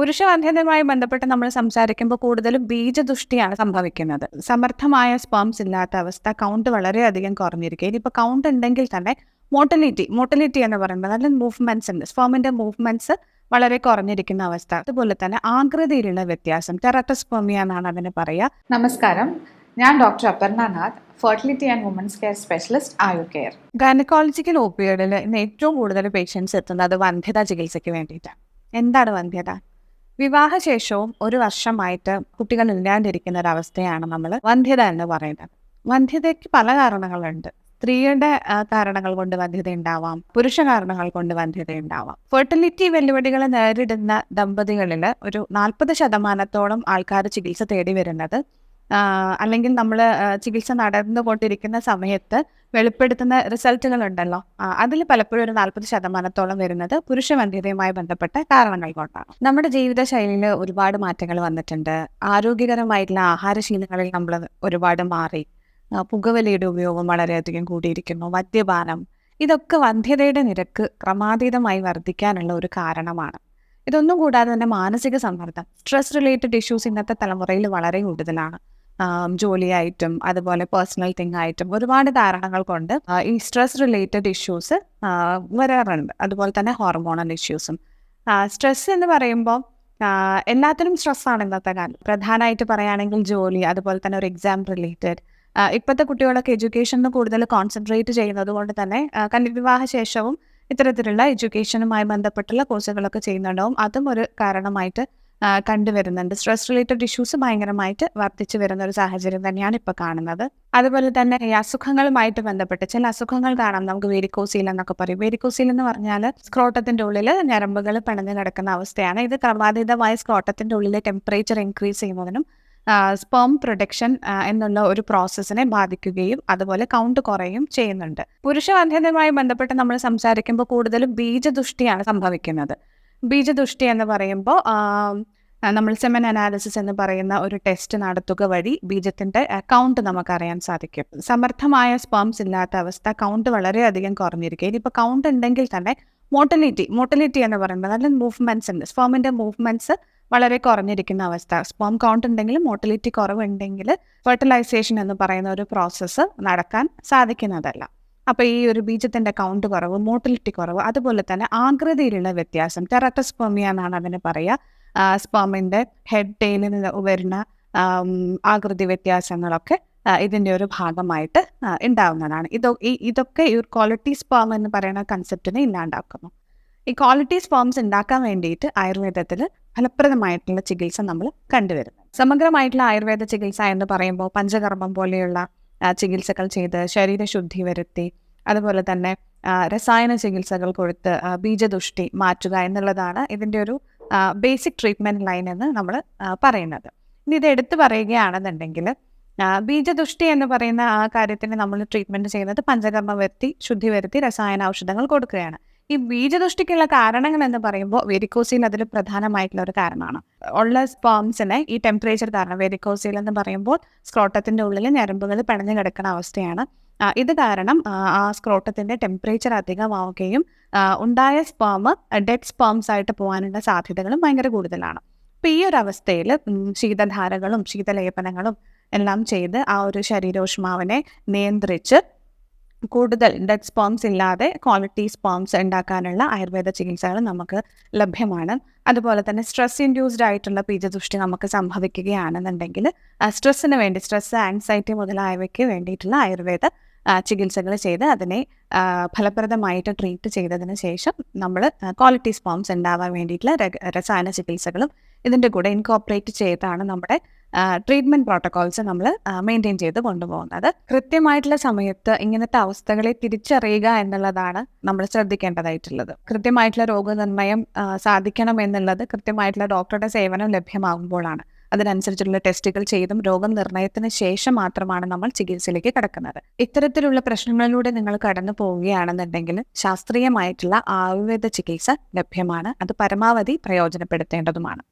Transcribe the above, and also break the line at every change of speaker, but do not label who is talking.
പുരുഷവന്ധ്യതയുമായി ബന്ധപ്പെട്ട് നമ്മൾ സംസാരിക്കുമ്പോൾ കൂടുതലും ബീജദുഷ്ടിയാണ് സംഭവിക്കുന്നത്. സമർത്ഥമായ സ്പേംസ് ഇല്ലാത്ത അവസ്ഥ, കൗണ്ട് വളരെയധികം കുറഞ്ഞിരിക്കുക. ഇനിയിപ്പോൾ കൗണ്ട് ഉണ്ടെങ്കിൽ തന്നെ മോട്ടിലിറ്റി എന്ന് പറയുന്നത് നല്ല മൂവ്മെന്റ്സ് ഉണ്ട്, സ്പേമിന്റെ മൂവ്മെന്റ്സ് വളരെ കുറഞ്ഞിരിക്കുന്ന അവസ്ഥ. അതുപോലെ തന്നെ ആകൃതിയിലുള്ള വ്യത്യാസം, ടെറട്ടോസ്പെർമിയ എന്നാണ് അതിന് പറയുക.
നമസ്കാരം, ഞാൻ doctor Aparna Nath, fertility and women's care specialist, Ayu care.
Gynaecological OPDയിൽ ഇന്ന് ഏറ്റവും കൂടുതൽ പേഷ്യൻസ് എത്തുന്നത് വന്ധ്യതാ ചികിത്സയ്ക്ക് വേണ്ടിയിട്ടാണ്. എന്താണ് വന്ധ്യത? വിവാഹശേഷവും ഒരു വർഷമായിട്ട് കുട്ടികൾ ഇല്ലാണ്ടിരിക്കുന്ന ഒരവസ്ഥയാണ് നമ്മൾ വന്ധ്യത എന്ന് പറയുന്നത്. വന്ധ്യതയ്ക്ക് പല കാരണങ്ങളുണ്ട്. സ്ത്രീയുടെ കാരണങ്ങൾ കൊണ്ട് വന്ധ്യത ഉണ്ടാവാം, പുരുഷ കാരണങ്ങൾ കൊണ്ട് വന്ധ്യത ഉണ്ടാവാം. ഫെർട്ടിലിറ്റി വെല്ലുവിളികൾ നേരിടുന്ന ദമ്പതികളിൽ ഒരു 40% ആൾക്കാർ ചികിത്സ തേടി വരുന്നത്, അല്ലെങ്കിൽ നമ്മൾ ചികിത്സ നടന്നുകൊണ്ടിരിക്കുന്ന സമയത്ത് വെളിപ്പെടുത്തുന്ന റിസൾട്ടുകൾ ഉണ്ടല്ലോ, അതിൽ പലപ്പോഴും ഒരു 40% വരുന്നത് പുരുഷവന്ധ്യതയുമായി ബന്ധപ്പെട്ട കാരണങ്ങൾ കൊണ്ടാണ്. നമ്മുടെ ജീവിതശൈലിയിൽ ഒരുപാട് മാറ്റങ്ങൾ വന്നിട്ടുണ്ട്. ആരോഗ്യകരമായിട്ടുള്ള ആഹാരശീലങ്ങളിൽ നമ്മൾ ഒരുപാട് മാറി. പുകവലിയുടെ ഉപയോഗം വളരെയധികം കൂടിയിരിക്കുന്നു. മദ്യപാനം, ഇതൊക്കെ വന്ധ്യതയുടെ നിരക്ക് ക്രമാതീതമായി വർദ്ധിക്കാനുള്ള ഒരു കാരണമാണ്. ഇതൊന്നും കൂടാതെ തന്നെ മാനസിക സമ്മർദ്ദം, സ്ട്രെസ് റിലേറ്റഡ് ഇഷ്യൂസ് ഇന്നത്തെ തലമുറയിൽ വളരെ കൂടുതലാണ്. ജോലിയായിട്ടും അതുപോലെ പേഴ്സണൽ തിങ് ആയിട്ടും ഒരുപാട് കാരണങ്ങൾ കൊണ്ട് ഈ സ്ട്രെസ് റിലേറ്റഡ് ഇഷ്യൂസ് വരാറുണ്ട്. അതുപോലെ തന്നെ ഹോർമോണൽ ഇഷ്യൂസും. സ്ട്രെസ് എന്ന് പറയുമ്പോൾ എല്ലാത്തിനും സ്ട്രെസ്സാണ് ഇന്നത്തെ കാലം. പ്രധാനമായിട്ട് പറയുകയാണെങ്കിൽ ജോലി, അതുപോലെ തന്നെ ഒരു എക്സാം റിലേറ്റഡ്. ഇപ്പോഴത്തെ കുട്ടികളൊക്കെ എഡ്യൂക്കേഷനിൽ കൂടുതൽ കോൺസെൻട്രേറ്റ് ചെയ്യുന്നത് കൊണ്ട് തന്നെ വിവാഹ ശേഷവും ഇത്തരത്തിലുള്ള എഡ്യൂക്കേഷനുമായി ബന്ധപ്പെട്ടുള്ള കോഴ്സുകളൊക്കെ ചെയ്യുന്നുണ്ടാവും. അതും ഒരു കാരണമായിട്ട് കണ്ടുവരുന്നുണ്ട്. സ്ട്രെസ് റിലേറ്റഡ് ഇഷ്യൂസ് ഭയങ്കരമായിട്ട് വർദ്ധിച്ചു വരുന്ന ഒരു സാഹചര്യം തന്നെയാണ് ഇപ്പോൾ കാണുന്നത്. അതുപോലെ തന്നെ ഈ അസുഖങ്ങളുമായിട്ട് ബന്ധപ്പെട്ട് ചില അസുഖങ്ങൾ കാണാം. നമുക്ക് വെരിക്കോസീൽ എന്നൊക്കെ പറയും. വെരിക്കോസീൽ എന്ന് പറഞ്ഞാൽ സ്ക്രോട്ടത്തിന്റെ ഉള്ളിൽ ഞരമ്പുകൾ പിണഞ്ഞു കിടക്കുന്ന അവസ്ഥയാണ്. ഇത് ക്രമാതീതമായ സ്ക്രോട്ടത്തിന്റെ ഉള്ളിലെ ടെമ്പറേച്ചർ ഇൻക്രീസ് ചെയ്യുന്നതിനും സ്പേം പ്രൊഡക്ഷൻ എന്നുള്ള ഒരു പ്രോസസ്സിനെ ബാധിക്കുകയും അതുപോലെ കൗണ്ട് കുറയും ചെയ്യുന്നുണ്ട്. പുരുഷവന്ധ്യതയുമായി ബന്ധപ്പെട്ട് നമ്മൾ സംസാരിക്കുമ്പോൾ കൂടുതലും ബീജദുഷ്ടിയാണ് സംഭവിക്കുന്നത്. ബീജദുഷ്ടി എന്ന് പറയുമ്പോൾ നമ്മൾ സെമൻ അനാലിസിസ് എന്ന് പറയുന്ന ഒരു ടെസ്റ്റ് നടത്തുക വഴി ബീജത്തിന്റെ കൗണ്ട് നമുക്കറിയാൻ സാധിക്കും. സമർത്ഥമായ സ്പേംസ് ഇല്ലാത്ത അവസ്ഥ, കൗണ്ട് വളരെയധികം കുറഞ്ഞിരിക്കുക. ഇനിയിപ്പോൾ കൗണ്ട് ഉണ്ടെങ്കിൽ തന്നെ മോട്ടിലിറ്റി എന്ന് പറയുന്നത് നല്ല മൂവ്മെന്റ്സ് ഉണ്ട്, സ്പേമിന്റെ മൂവ്മെന്റ്സ് വളരെ കുറഞ്ഞിരിക്കുന്ന അവസ്ഥ. സ്പേം കൗണ്ട് ഉണ്ടെങ്കിലും മോട്ടിലിറ്റി കുറവുണ്ടെങ്കിൽ ഫെർട്ടിലൈസേഷൻ എന്ന് പറയുന്ന ഒരു പ്രോസസ്സ് നടക്കാൻ സാധിക്കുന്നതല്ല. അപ്പോൾ ഈ ഒരു ബീജത്തിന്റെ കൗണ്ട് കുറവ്, മോട്ടിലിറ്റി കുറവ്, അതുപോലെ തന്നെ ആകൃതിയിലുള്ള വ്യത്യാസം, ടെറട്ടോസ്പെർമിയ എന്നാണ് അതിന് പറയുക. സ്പേമിന്റെ ഹെഡ് ടെയിലിൽ വരുന്ന ആകൃതി വ്യത്യാസങ്ങളൊക്കെ ഇതിന്റെ ഒരു ഭാഗമായിട്ട് ഉണ്ടാവുന്നതാണ്. ഇതൊക്കെ ഈ ക്വാളിറ്റി സ്പേം എന്ന് പറയുന്ന കൺസെപ്റ്റിനെ ഇല്ലാണ്ടാക്കുന്നു. ഈ ക്വാളിറ്റി സ്പേംസ് ഉണ്ടാക്കാൻ വേണ്ടിയിട്ട് ആയുർവേദത്തിൽ ഫലപ്രദമായിട്ടുള്ള ചികിത്സ നമ്മൾ കണ്ടുവരുന്നു. സമഗ്രമായിട്ടുള്ള ആയുർവേദ ചികിത്സ എന്ന് പറയുമ്പോൾ പഞ്ചകർമ്മം പോലെയുള്ള ചികിത്സകൾ ചെയ്ത് ശരീരശുദ്ധി വരുത്തി, അതുപോലെ തന്നെ രസായന ചികിത്സകൾ കൊടുത്ത് ബീജദുഷ്ടി മാറ്റുക എന്നുള്ളതാണ് ഇതിൻ്റെ ഒരു ബേസിക് ട്രീറ്റ്മെൻറ്റ് ലൈൻ എന്ന് നമ്മൾ പറയുന്നത്. ഇനി ഇത് എടുത്തു പറയുകയാണെന്നുണ്ടെങ്കിൽ ബീജദുഷ്ടി എന്ന് പറയുന്ന ആ കാര്യത്തിന് നമ്മൾ ട്രീറ്റ്മെൻറ്റ് ചെയ്യുന്നത് പഞ്ചകർമ്മം വരുത്തി, ശുദ്ധി വരുത്തി രസായന ഔഷധങ്ങൾ കൊടുക്കുകയാണ്. ഈ ബീജദുഷ്ടിക്കുള്ള കാരണങ്ങൾ എന്ന് പറയുമ്പോൾ വെരിക്കോസീൽ അതിൽ പ്രധാനമായിട്ടുള്ള ഒരു കാരണമാണ്. ഉള്ള സ്പേംസിനെ ഈ ടെമ്പറേച്ചർ കാരണം, വെരിക്കോസീൽ എന്ന് പറയുമ്പോൾ സ്ക്രോട്ടത്തിന്റെ ഉള്ളിൽ ഞരമ്പുകൾ പിണഞ്ഞു കിടക്കുന്ന അവസ്ഥയാണ്. ഇത് കാരണം ആ സ്ക്രോട്ടത്തിന്റെ ടെമ്പറേച്ചർ അധികമാവുകയും ഉണ്ടായ സ്പേം ഡെഡ് സ്പേംസ് ആയിട്ട് പോകാനുള്ള സാധ്യതകളും ഭയങ്കര കൂടുതലാണ്. അപ്പോൾ ഈ ഒരു അവസ്ഥയിൽ ശീതധാരകളും ശീതലേപനങ്ങളും എല്ലാം ചെയ്ത് ആ ഒരു ശരീരോഷ്മാവിനെ നിയന്ത്രിച്ച് കൂടുതൽ ഡെഡ് സ്പേംസ് ഇല്ലാതെ ക്വാളിറ്റി സ്പേംസ് ഉണ്ടാക്കാനുള്ള ആയുർവേദ ചികിത്സകൾ നമുക്ക് ലഭ്യമാണ്. അതുപോലെ തന്നെ സ്ട്രെസ് ഇൻഡ്യൂസ്ഡ് ആയിട്ടുള്ള ബീജദുഷ്ടി നമുക്ക് സംഭവിക്കുകയാണെന്നുണ്ടെങ്കിൽ സ്ട്രെസ്സിന് വേണ്ടി, സ്ട്രെസ്, ആൻസൈറ്റി മുതലായവയ്ക്ക് വേണ്ടിയിട്ടുള്ള ആയുർവേദ ചികിത്സകൾ ചെയ്ത് അതിനെ ഫലപ്രദമായിട്ട് ട്രീറ്റ് ചെയ്തതിന് ശേഷം നമ്മൾ ക്വാളിറ്റി സ്പേംസ് ഉണ്ടാവാൻ വേണ്ടിയിട്ടുള്ള രസായന ചികിത്സകളും ഇതിൻ്റെ കൂടെ ഇൻകോപ്പറേറ്റ് ചെയ്താണ് നമ്മുടെ ട്രീറ്റ്മെൻറ്റ് പ്രോട്ടോകോൾസ് നമ്മൾ മെയിൻറ്റെയിൻ ചെയ്ത് കൊണ്ടുപോകുന്നത്. കൃത്യമായിട്ടുള്ള സമയത്ത് ഇങ്ങനത്തെ അവസ്ഥകളെ തിരിച്ചറിയുക എന്നുള്ളതാണ് നമ്മൾ ശ്രദ്ധിക്കേണ്ടതായിട്ടുള്ളത്. കൃത്യമായിട്ടുള്ള രോഗനിർണയം സാധിക്കണം എന്നുള്ളത് കൃത്യമായിട്ടുള്ള ഡോക്ടറുടെ സേവനം ലഭ്യമാകുമ്പോഴാണ്. അതിനനുസരിച്ചുള്ള ടെസ്റ്റുകൾ ചെയ്തും രോഗനിർണയത്തിന് ശേഷം മാത്രമാണ് നമ്മൾ ചികിത്സയിലേക്ക് കടക്കുന്നത്. ഇത്തരത്തിലുള്ള പ്രശ്നങ്ങളിലൂടെ നിങ്ങൾ കടന്നു പോവുകയാണെന്നുണ്ടെങ്കിൽ ശാസ്ത്രീയമായിട്ടുള്ള ആയുർവേദ ചികിത്സ ലഭ്യമാണ്. അത് പരമാവധി പ്രയോജനപ്പെടുത്തേണ്ടതുമാണ്.